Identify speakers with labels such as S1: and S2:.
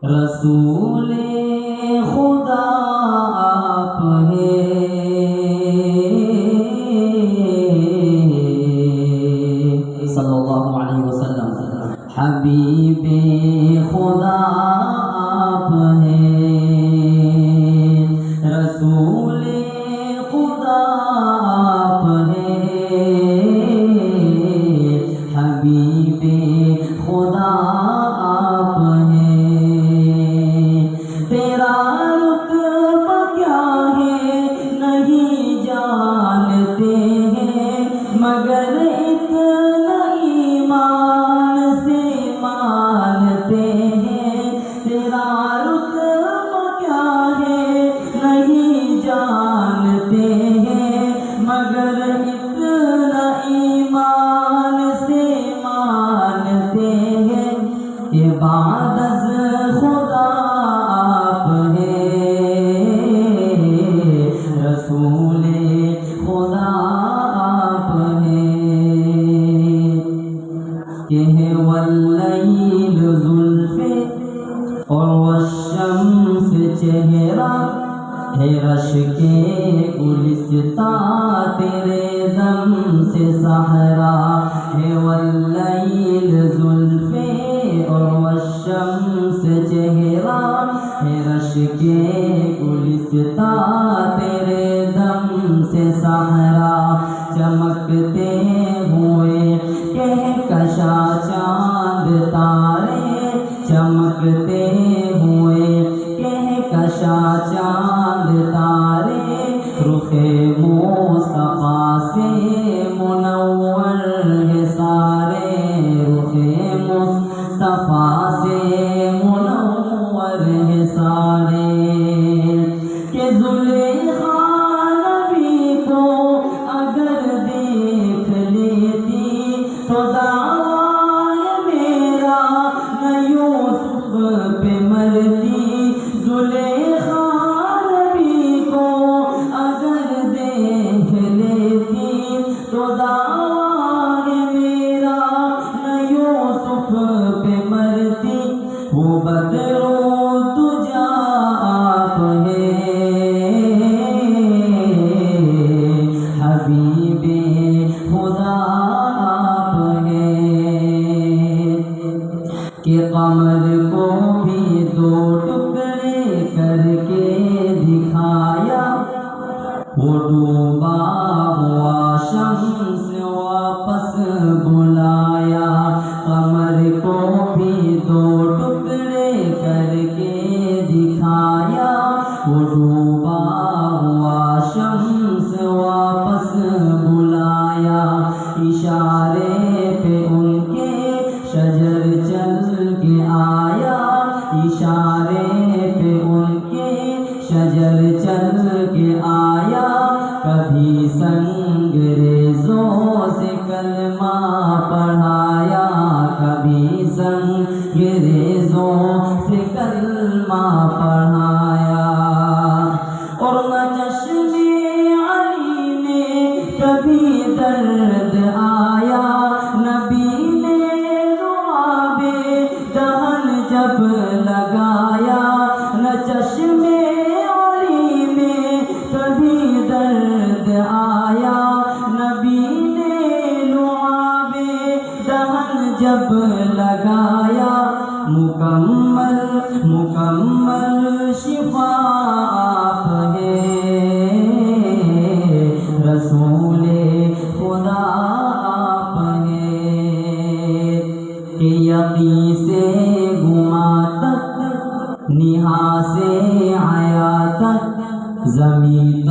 S1: رسول خدا آپ ہیں صلی اللہ علیہ وسلم، حبیب خدا آپ ہیں، رسول خدا آپ ہیں، حبیب خدا آپ ہیں۔ تیرا رتبہ کیا ہے نہیں جانتے ہیں، مگر اتنا ایمان سے مانتے ہیں۔ تیرا رتبہ کیا ہے نہیں جانتے ہیں، مگر اتنا ایمان سے مانتے ہیں۔ عبادت خدا آپ ہیں، رسول خدا آپ ہیں، کہ ہے واللیل زلفے اور والشمس چہرہ، ہے رش کے گلستاں تیرے دم سے صحرا، ہے واللیل زلفے اور والشمس چہرہ، ہے رش کے گلستاں تیرے دم سے صحرا، چمکتے ہوئے کہکشاں چاند تارے، چمکتے ہوئے کہکشاں چاند تارے، رخ مصطفیٰ سے منور ہے سارے، رخ مصطفیٰ سے منور ہے سارے، کہ زلیخا نبی کو اگر دیکھ لیتی تو دعوی میرا نہ یوسف پہ مرتی، زلیخا نبی کو اگر دیکھ لیتی تو دعوی میرا نہ یوسف پہ مرتی، وہ بدر و دجا آپ ہیں، حبیب خدا آپ ہیں، کہ قمر کو بھی دو ٹکڑے کر کے دکھایا، وہ ڈوبا ہوا شمس واپس بلایا، قمر کو بھی دو ٹکڑے کر کے دکھایا، وہ ڈوبا ہوا شمس واپس بلایا، اشارے پہ ان کے شجر چل کے آیا، اشارے پہ ان کے شجر چل کے آیا، کبھی سنگریزوں سے کلمہ پڑھایا، کبھی سنگریزوں سے کلمہ پڑھایا، اور نہ چشم علی میں کبھی درد آیا، نبی نے لعاب دہن جب لگایا، نہ چشم علی میں کبھی درد آیا، نبی نے لعاب دہن جب لگایا، مکمل شفا آپ ہیں، رسول خدا آپ ہیں، کہ یقین سے گما تک نہا سے آیا تک زمین